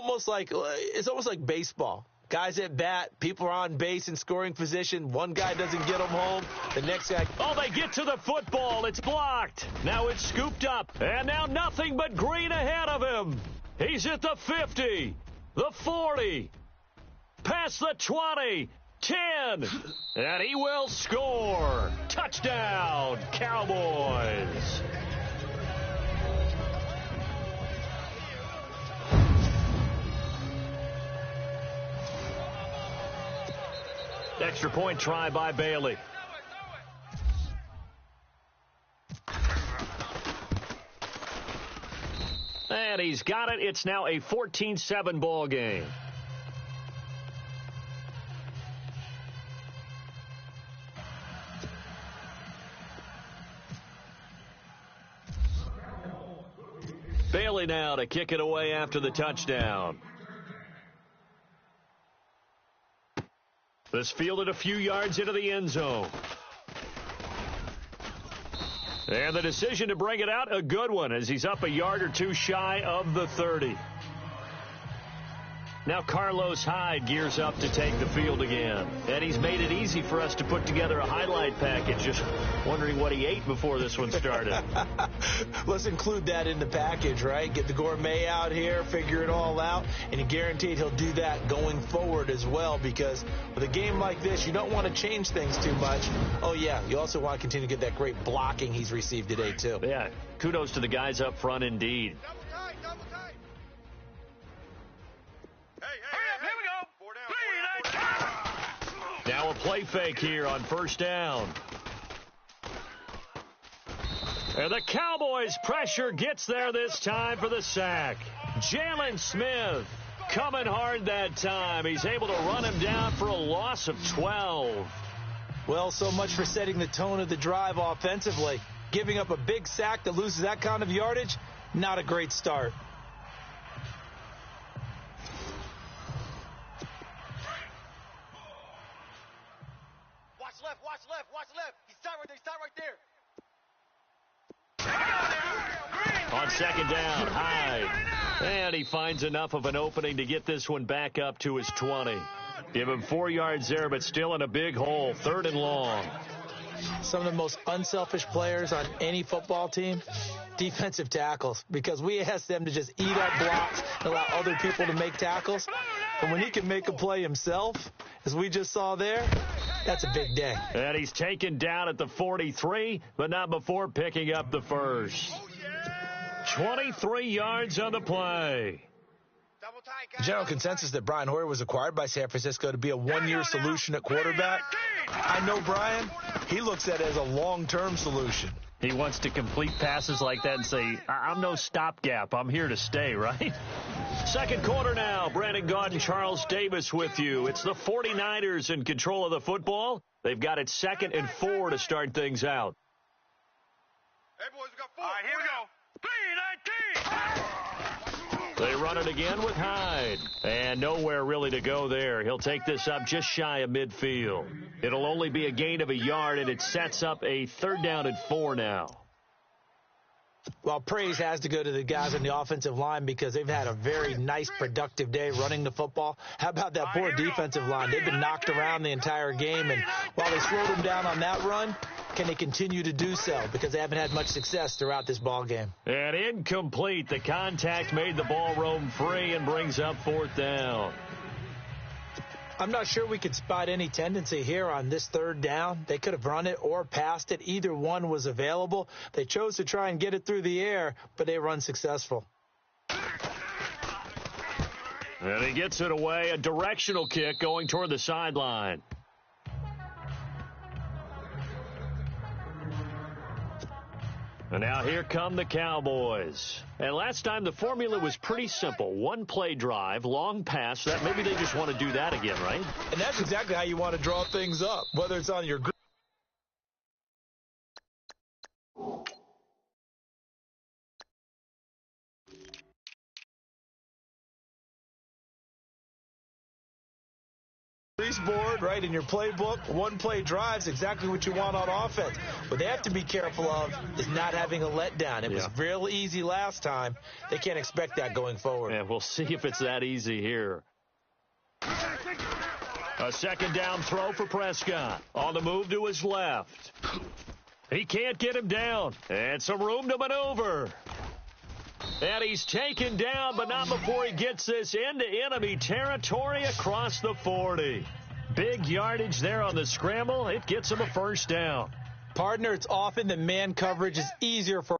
almost like baseball. Guys at bat, people are on base in scoring position. One guy doesn't get them home. The next guy... Oh, they get to the football. It's blocked. Now it's scooped up. And now nothing but green ahead of him. He's at the 50, the 40, past the 20, 10. And he will score. Touchdown, Cowboys. Extra point try by Bailey. And he's got it. It's now a 14-7 ball game. Bailey now to kick it away after the touchdown. This fielded a few yards into the end zone. And the decision to bring it out, a good one, as he's up a yard or two shy of the 30. Now Carlos Hyde gears up to take the field again. And he's made it easy for us to put together a highlight package. Just wondering what he ate before this one started. Let's include that in the package, right? Get the gourmet out here, figure it all out, and you're guaranteed he'll do that going forward as well, because with a game like this, you don't want to change things too much. Oh, yeah, you also want to continue to get that great blocking he's received today, too. Yeah, kudos to the guys up front indeed. Now a play fake here on first down. And the Cowboys' pressure gets there this time for the sack. Jalen Smith coming hard that time. He's able to run him down for a loss of 12. Well, so much for setting the tone of the drive offensively. Giving up a big sack that loses that kind of yardage, not a great start. Watch left. He's right there. On second down, Hyde. And he finds enough of an opening to get this one back up to his 20. Give him 4 yards there, but still in a big hole, 3rd and long. Some of the most unselfish players on any football team, defensive tackles, because we ask them to just eat up blocks and allow other people to make tackles. And when he can make a play himself, as we just saw there, that's a big day. And he's taken down at the 43, but not before picking up the first. 23 yards on the play. The general consensus that Brian Hoyer was acquired by San Francisco to be a one-year solution at quarterback. I know Brian, he looks at it as a long-term solution. He wants to complete passes like that and say, I'm no stopgap. I'm here to stay, right? Second quarter now. Brandon Gaudin, Charles Davis with you. It's the 49ers in control of the football. They've got it 2nd and 4 to start things out. Hey, boys, we got 4. All right, here we go. 3-19. They run it again with Hyde. And nowhere really to go there. He'll take this up just shy of midfield. It'll only be a gain of a yard, and it sets up a 3rd down and 4 now. Well, praise has to go to the guys on the offensive line because they've had a very nice, productive day running the football. How about that poor defensive line? They've been knocked around the entire game, and while they slowed them down on that run, can they continue to do so? Because they haven't had much success throughout this ball game. And incomplete. The contact made the ball roam free and brings up 4th down. I'm not sure we could spot any tendency here on this 3rd down. They could have run it or passed it. Either one was available. They chose to try and get it through the air, but they were unsuccessful. And he gets it away. A directional kick going toward the sideline. And now here come the Cowboys. And last time the formula was pretty simple. 1 play drive, long pass. That maybe they just want to do that again, right? And that's exactly how you want to draw things up, whether it's on your board, right, in your playbook, one-play drives, exactly what you want on offense. What they have to be careful of is not having a letdown. It was real easy last time. They can't expect that going forward. And we'll see if it's that easy here. A second down throw for Prescott. On the move to his left. He can't get him down. And some room to maneuver. And he's taken down, but not before he gets this into enemy territory across the 40. Big yardage there on the scramble. It gets him a first down. Partner, it's often that man coverage is easier for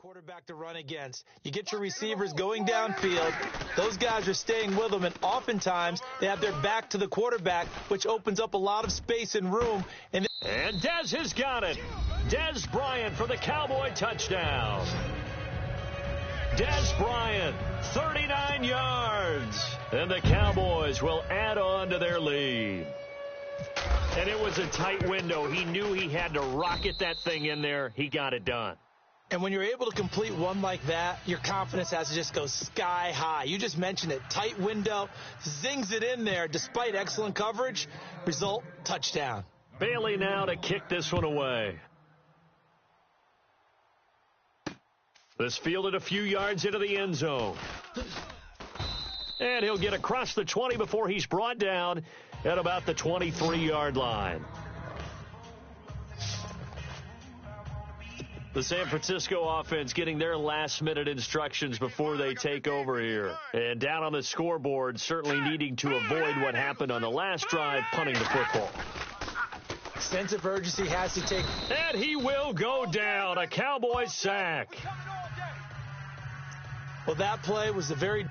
quarterback to run against. You get your receivers going downfield. Those guys are staying with them, and oftentimes they have their back to the quarterback, which opens up a lot of space and room. And Dez has got it. Dez Bryant for the Cowboy touchdown. Dez Bryant, 39 yards. And the Cowboys will add on to their lead. And it was a tight window. He knew he had to rocket that thing in there. He got it done. And when you're able to complete one like that, your confidence has to just go sky high. You just mentioned it. Tight window, zings it in there despite excellent coverage. Result, touchdown. Bailey now to kick this one away. This fielded a few yards into the end zone. And he'll get across the 20 before he's brought down at about the 23-yard line. The San Francisco offense getting their last-minute instructions before they take over here. And down on the scoreboard, certainly needing to avoid what happened on the last drive, punting the football. Sense of urgency has to take. And he will go down. A Cowboy sack. Well, that play was a very...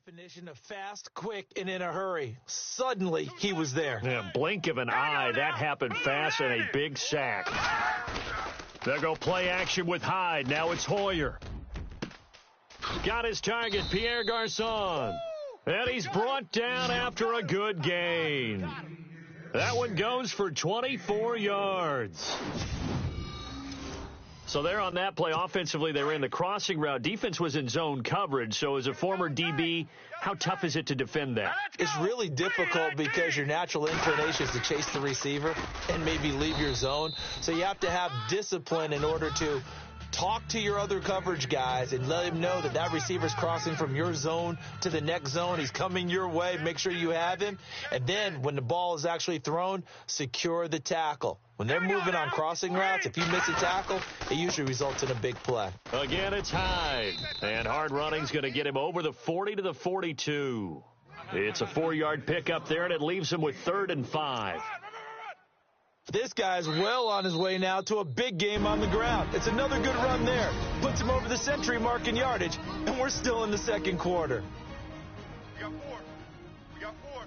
definition of fast, quick, and in a hurry. Suddenly, he was there. Yeah, blink of an eye. That happened fast and a big sack. They'll go play action with Hyde. Now it's Hoyer. Got his target, Pierre Garçon. And he's brought down after a good gain. That one goes for 24 yards. So there on that play, offensively, they ran the crossing route. Defense was in zone coverage. So as a former DB, how tough is it to defend that? It's really difficult because your natural inclination is to chase the receiver and maybe leave your zone. So you have to have discipline in order to talk to your other coverage guys and let him know that that receiver's crossing from your zone to the next zone. He's coming your way. Make sure you have him. And then when the ball is actually thrown, secure the tackle. When they're moving on crossing routes, if you miss a tackle, it usually results in a big play. Again, it's Hyde. And hard running's going to get him over the 40 to the 42. It's a 4-yard pickup there, and it leaves him with 3rd and 5. This guy's well on his way now to a big game on the ground. It's another good run there. Puts him over the century mark in yardage, and we're still in the second quarter. We got 4. We got 4.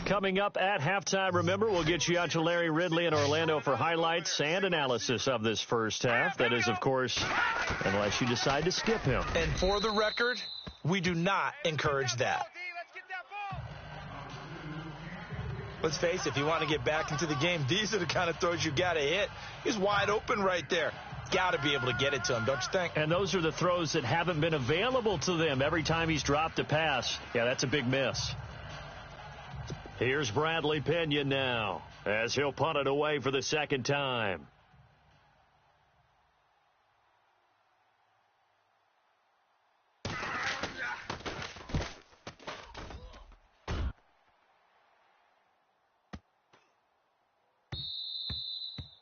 Coming up at halftime, remember, we'll get you out to Larry Ridley in Orlando for highlights and analysis of this first half. That is, of course, unless you decide to skip him. And for the record, we do not encourage that. Let's face it, if you want to get back into the game, these are the kind of throws you got to hit. He's wide open right there. Got to be able to get it to him, don't you think? And those are the throws that haven't been available to them every time he's dropped a pass. Yeah, that's a big miss. Here's Bradley Pinion now as he'll punt it away for the second time.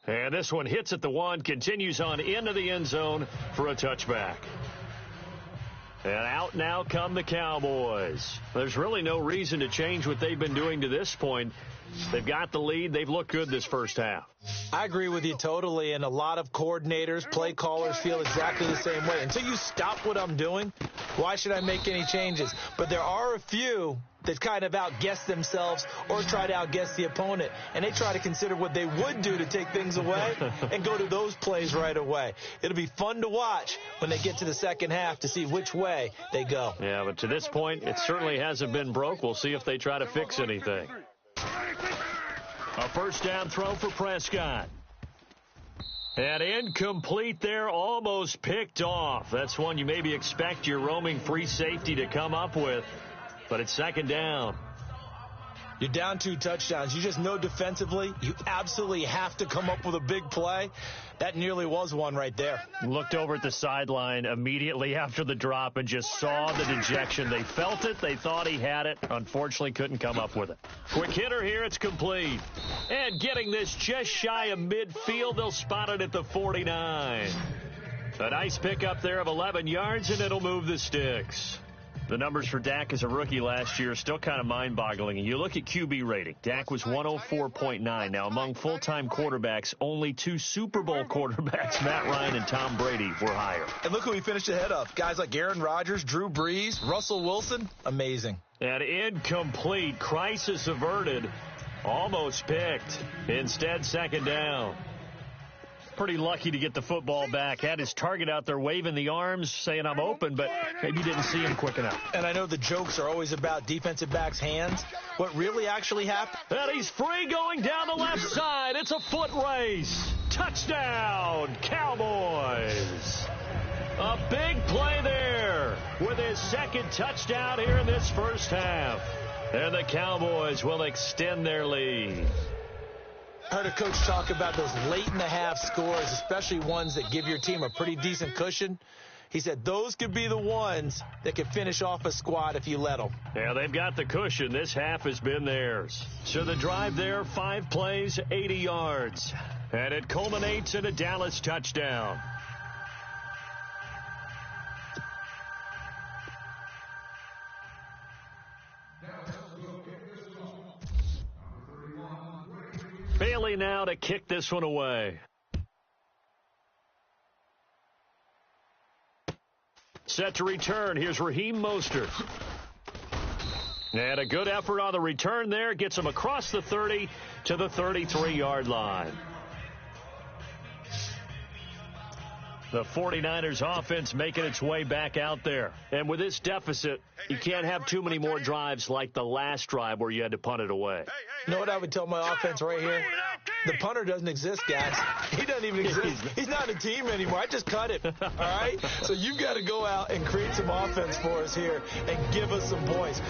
And this one hits at the 1, continues on into the end zone for a touchback. And out now come the Cowboys. There's really no reason to change what they've been doing to this point. They've got the lead. They've looked good this first half. I agree with you totally, and a lot of coordinators, play callers feel exactly the same way. Until you stop what I'm doing, why should I make any changes? But there are a few that kind of outguess themselves or try to outguess the opponent, and they try to consider what they would do to take things away and go to those plays right away. It'll be fun to watch when they get to the second half to see which way they go. Yeah, but to this point, it certainly hasn't been broke. We'll see if they try to fix anything. A first down throw for Prescott. And incomplete there, almost picked off. That's one you maybe expect your roaming free safety to come up with. But it's second down. You're down 2 touchdowns. You just know defensively you absolutely have to come up with a big play. That nearly was one right there. Looked over at the sideline immediately after the drop and just saw the dejection. They felt it. They thought he had it. Unfortunately, couldn't come up with it. Quick hitter here. It's complete. And getting this just shy of midfield, they'll spot it at the 49. A nice pickup there of 11 yards, and it'll move the sticks. The numbers for Dak as a rookie last year are still kind of mind-boggling. And you look at QB rating. Dak was 104.9. Now, among full-time quarterbacks, only 2 Super Bowl quarterbacks, Matt Ryan and Tom Brady, were higher. And look who he finished ahead of. Guys like Aaron Rodgers, Drew Brees, Russell Wilson. Amazing. And incomplete. Crisis averted. Almost picked. Instead, second down. Pretty lucky to get the football back. Had his target out there waving the arms, saying I'm open, but maybe didn't see him quick enough. And I know the jokes are always about defensive backs' hands. What really actually happened? And he's free going down the left side. It's a foot race. Touchdown, Cowboys. A big play there with his second touchdown here in this first half. And the Cowboys will extend their lead. I heard a coach talk about those late-in-the-half scores, especially ones that give your team a pretty decent cushion. He said those could be the ones that could finish off a squad if you let them. Yeah, they've got the cushion. This half has been theirs. So the drive there, 5 plays, 80 yards. And it culminates in a Dallas touchdown. Bailey now to kick this one away. Set to return. Here's Raheem Mostert. And a good effort on the return there. Gets him across the 30 to the 33-yard line. The 49ers offense making its way back out there. And with this deficit, you can't have too many more drives like the last drive where you had to punt it away. You know what I would tell my offense right here? The punter doesn't exist, guys. He doesn't even exist. He's not a team anymore. I just cut it, all right? So you've got to go out and create some offense for us here and give us some points.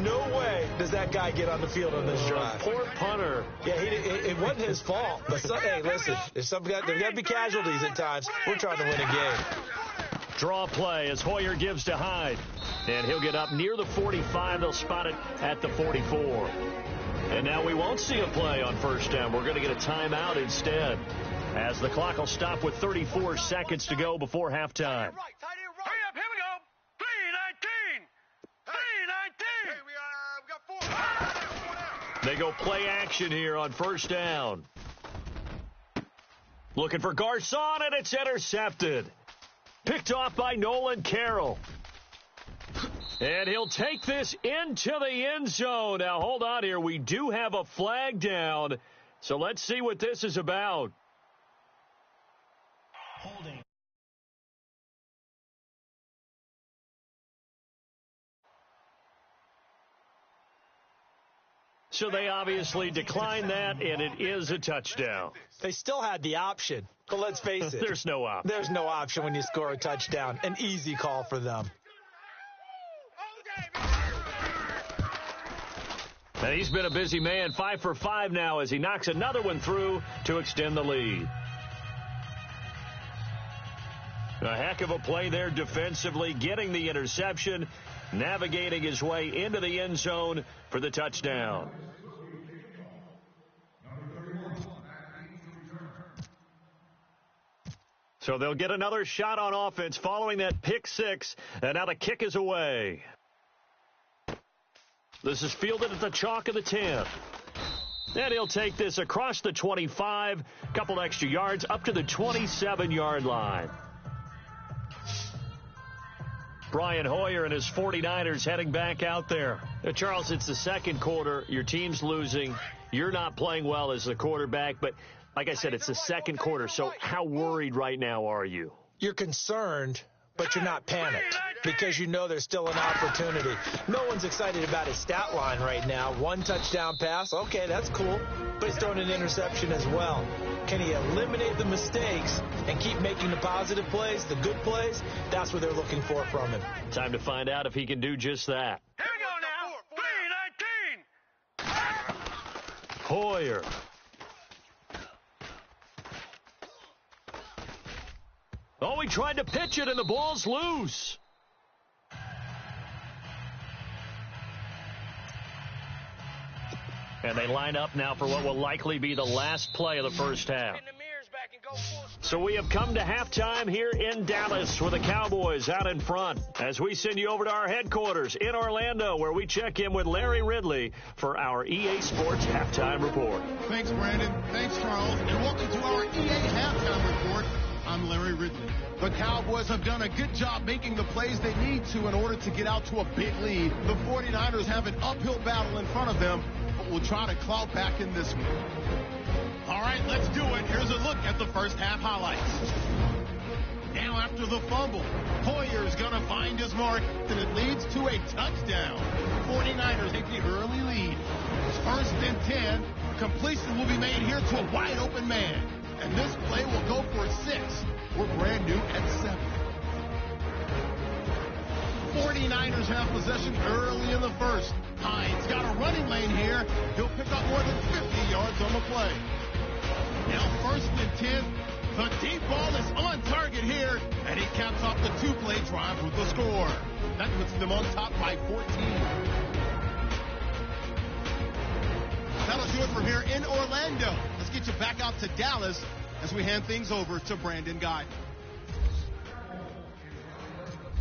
No way does that guy get on the field on this drive. Poor punter. Yeah, it wasn't his fault. But hey, listen, there's got to be casualties at times. We're trying to win a game. Draw play as Hoyer gives to Hyde. And he'll get up near the 45. They'll spot it at the 44. And now we won't see a play on first down. We're going to get a timeout instead, as the clock will stop with 34 seconds to go before halftime. Hurry up, here we go. 3:19. 3:19. We got 4. They go play action here on first down. Looking for Garcon, and it's intercepted. Picked off by Nolan Carroll. And he'll take this into the end zone. Now, hold on here. We do have a flag down. So let's see what this is about. Holding. So they obviously declined that, and it is a touchdown. They still had the option, but let's face it. There's no option. There's no option when you score a touchdown. An easy call for them. And he's been a busy man, 5 for 5 now as he knocks another one through to extend the lead. A heck of a play there defensively, getting the interception, navigating his way into the end zone for the touchdown. So they'll get another shot on offense following that pick six, and now the kick is away. This is fielded at the chalk of the 10. And he'll take this across the 25, couple extra yards up to the 27-yard line. Brian Hoyer and his 49ers heading back out there. Now, Charles, it's the second quarter. Your team's losing. You're not playing well as the quarterback, but like I said, it's the second quarter, so how worried right now are you? You're concerned, but you're not panicked because you know there's still an opportunity. No one's excited about his stat line right now. 1 touchdown pass, okay, that's cool, but he's throwing an interception as well. Can he eliminate the mistakes and keep making the positive plays, the good plays? That's what they're looking for from him. Time to find out if he can do just that. Here we go now. 3-19. Hoyer. Oh, he tried to pitch it, and the ball's loose. And they line up now for what will likely be the last play of the first half. So we have come to halftime here in Dallas with the Cowboys out in front as we send you over to our headquarters in Orlando, where we check in with Larry Ridley for our EA Sports Halftime Report. Thanks, Brandon. Thanks, Charles. And welcome to our EA Halftime Report. I'm Larry Ridley. The Cowboys have done a good job making the plays they need to in order to get out to a big lead. The 49ers have an uphill battle in front of them, but will try to claw back in this one. All right, let's do it. Here's a look at the first half highlights. Now after the fumble, Hoyer's going to find his mark, and it leads to a touchdown. 49ers take the early lead. It's 1st and 10. Completion will be made here to a wide open man. And this play will go for 6. We're brand new at 7. 49ers have possession early in the first. Hines got a running lane here. He'll pick up more than 50 yards on the play. Now 1st and 10. The deep ball is on target here. And he caps off the 2-play drive with the score. That puts them on top by 14. That'll do it from here in Orlando. Let's get you back out to Dallas as we hand things over to Brandon Guy.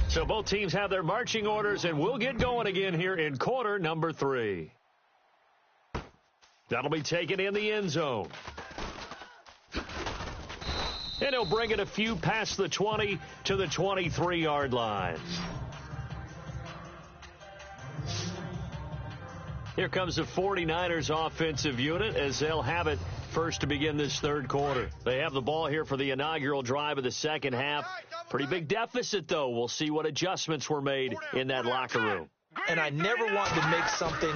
So both teams have their marching orders, and we'll get going again here in quarter number 3. That'll be taken in the end zone. And he'll bring it a few past the 20 to the 23-yard line. Here comes the 49ers offensive unit as they'll have it first to begin this third quarter. They have the ball here for the inaugural drive of the second half. Pretty big deficit, though. We'll see what adjustments were made in that locker room. And I never want to make something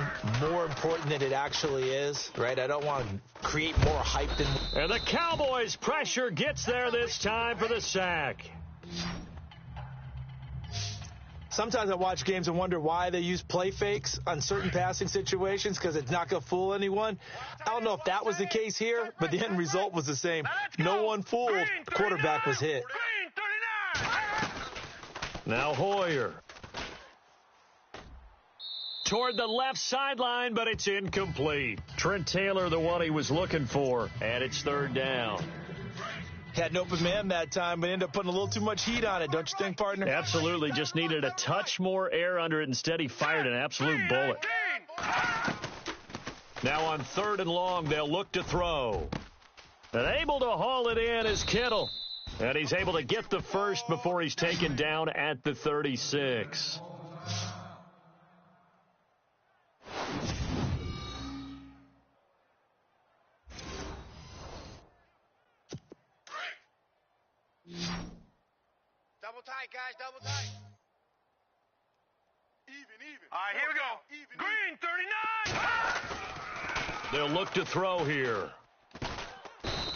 more important than it actually is, right? I don't want to create more hype than... And the Cowboys' pressure gets there this time for the sack. Sometimes I watch games and wonder why they use play fakes on certain passing situations because it's not going to fool anyone. I don't know if that was the case here, but the end result was the same. No one fooled. The quarterback was hit. Now Hoyer. Toward the left sideline, but it's incomplete. Trent Taylor, the one he was looking for, and it's 3rd down. Had an open man that time, but ended up putting a little too much heat on it, don't you think, partner? Absolutely. Just needed a touch more air under it. Instead, he fired an absolute bullet. Now on 3rd and long, they'll look to throw. And able to haul it in is Kittle. And he's able to get the first before he's taken down at the 36. Double tight, guys, double tight. Even. All right, here we go. Green, 39. They'll look to throw here.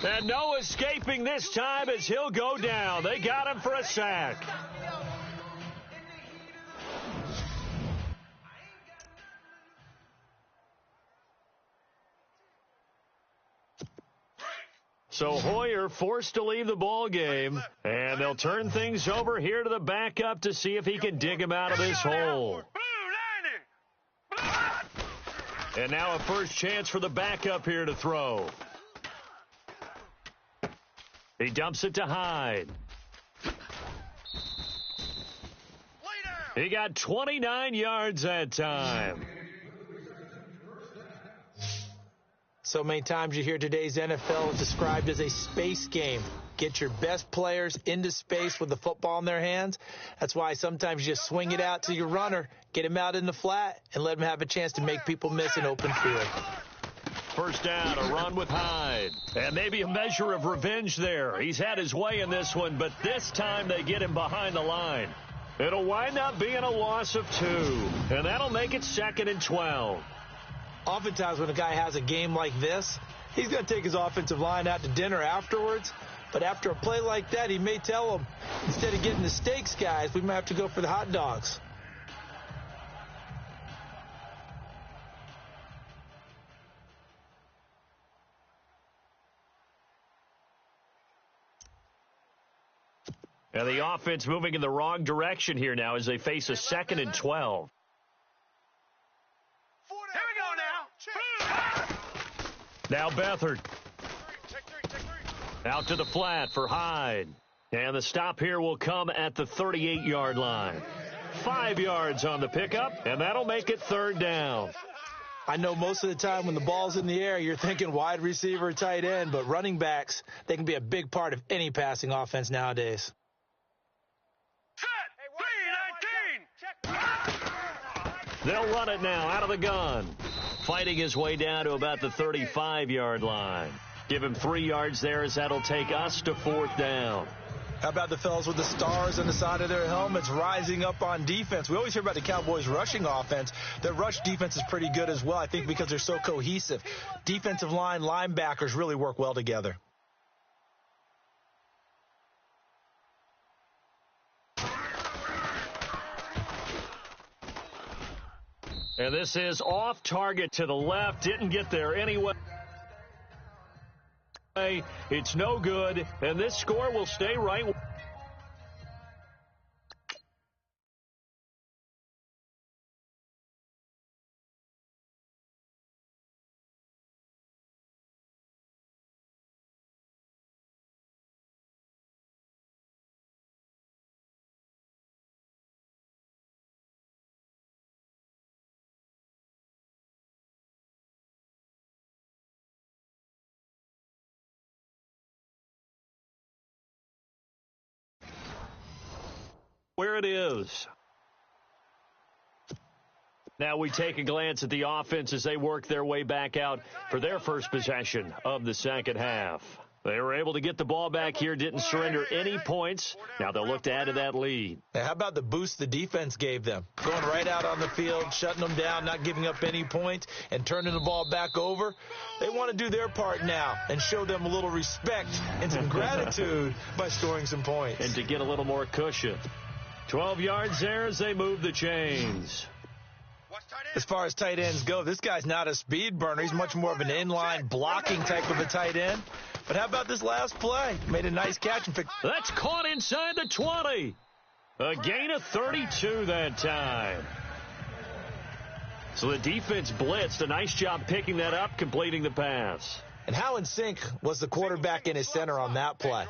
And no escaping this time as he'll go down. They got him for a sack. So Hoyer forced to leave the ball game, and they'll turn things over here to the backup to see if he can dig him out of this hole. And now a first chance for the backup here to throw. He dumps it to Hyde. He got 29 yards that time. So many times you hear today's NFL is described as a space game. Get your best players into space with the football in their hands. That's why sometimes you just swing it out to your runner, get him out in the flat, and let him have a chance to make people miss an open field. First down, a run with Hyde. And maybe a measure of revenge there. He's had his way in this one, but this time they get him behind the line. It'll wind up being a loss of 2, and that'll make it 2nd and 12. Oftentimes when a guy has a game like this, he's going to take his offensive line out to dinner afterwards. But after a play like that, he may tell them, instead of getting the steaks, guys, we might have to go for the hot dogs. And the offense moving in the wrong direction here now as they face a 2nd and 12. Here we go now. Now Beathard. Out to the flat for Hyde. And the stop here will come at the 38-yard line. 5 yards on the pickup, and that'll make it 3rd down. I know most of the time when the ball's in the air, you're thinking wide receiver, tight end, but running backs, they can be a big part of any passing offense nowadays. They'll run it now out of the gun. Fighting his way down to about the 35-yard line. Give him 3 yards there as that'll take us to 4th down. How about the fellas with the stars on the side of their helmets rising up on defense? We always hear about the Cowboys' rushing offense. Their rush defense is pretty good as well, I think, because they're so cohesive. Defensive line, linebackers really work well together. And this is off target to the left. Didn't get there anyway. It's no good, and this score will stay right. Where it is. Now we take a glance at the offense as they work their way back out for their first possession of the second half. They were able to get the ball back here, didn't surrender any points. Now they'll look to add to that lead. Now, how about the boost the defense gave them? Going right out on the field, shutting them down, not giving up any points, and turning the ball back over. They want to do their part now and show them a little respect and some gratitude by scoring some points. And to get a little more cushion. 12 yards there as they move the chains. As far as tight ends go, this guy's not a speed burner. He's much more of an inline blocking type of a tight end. But how about this last play? Made a nice catch. That's caught inside the 20. A gain of 32 that time. So the defense blitzed. A nice job picking that up, completing the pass. And how in sync was the quarterback and his center on that play?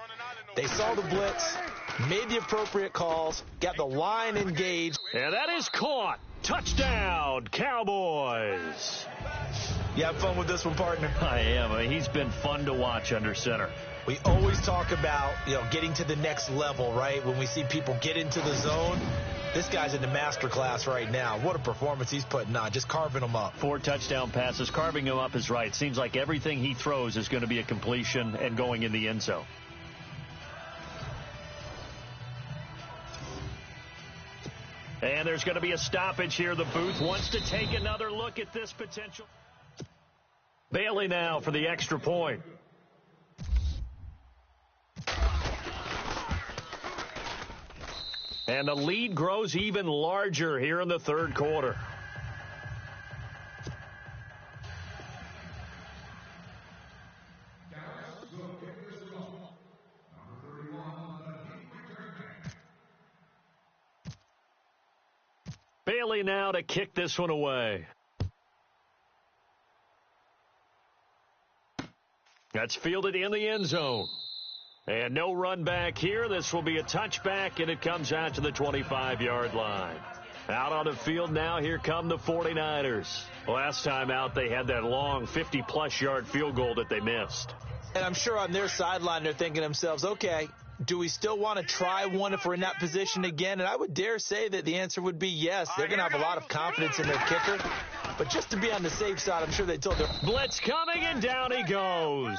They saw the blitz, made the appropriate calls, got the line engaged. And that is caught. Touchdown, Cowboys. You have fun with this one, partner? I am. He's been fun to watch under center. We always talk about, getting to the next level, right? When we see people get into the zone, this guy's in the master class right now. What a performance he's putting on, just carving them up. 4 touchdown passes. Carving him up is right. Seems like everything he throws is going to be a completion and going in the end zone. And there's going to be a stoppage here. The booth wants to take another look at this potential. Bailey now for the extra point. And the lead grows even larger here in the third quarter. Bailey now to kick this one away. That's fielded in the end zone. And no run back here. This will be a touchback, and it comes out to the 25-yard line. Out on the field now, here come the 49ers. Last time out, they had that long 50-plus yard field goal that they missed. And I'm sure on their sideline, they're thinking to themselves, okay, do we still want to try one if we're in that position again? And I would dare say that the answer would be yes. They're going to have a lot of confidence in their kicker. But just to be on the safe side, I'm sure they told their... Blitz coming, and down he goes.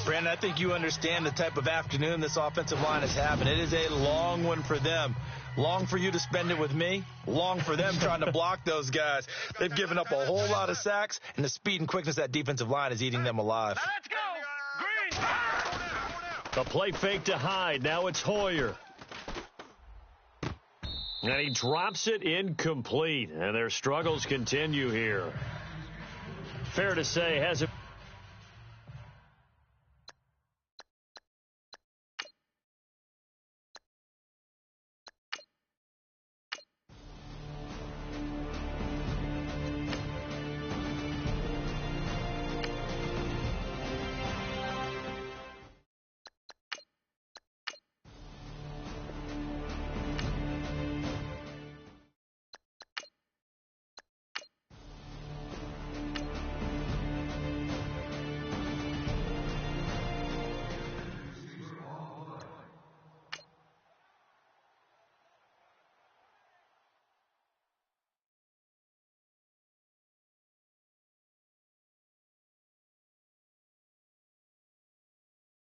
Brandon, I think you understand the type of afternoon this offensive line is having. It is a long one for them. Long for you to spend it with me. Long for them trying to block those guys. They've given up a whole lot of sacks, and the speed and quickness of that defensive line is eating them alive. Let's go. Green. The play fake to Hyde. Now it's Hoyer. And he drops it incomplete. And their struggles continue here. Fair to say, hasn't...